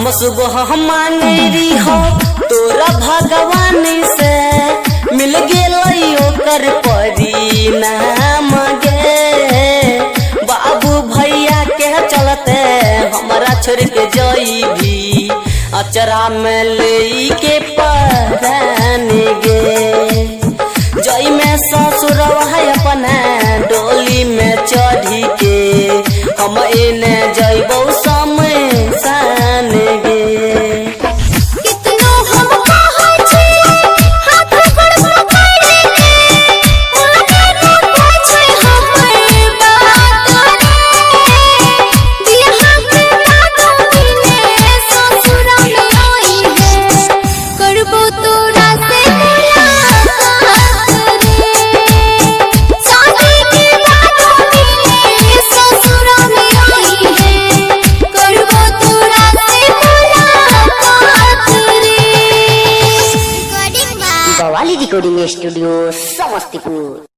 शाम सुबह मांगरी हो तोरा भगवान से मिल गेलै ओकर परिणाम गे। बाबू भैया के चलते हमारा छोड़ के जईभी अचरा में ले के परान गे। जई में ससुरवा है अपना डोली में चढ़ी के हम एने जइबौ शमशान गे। Recording studio Samastipur.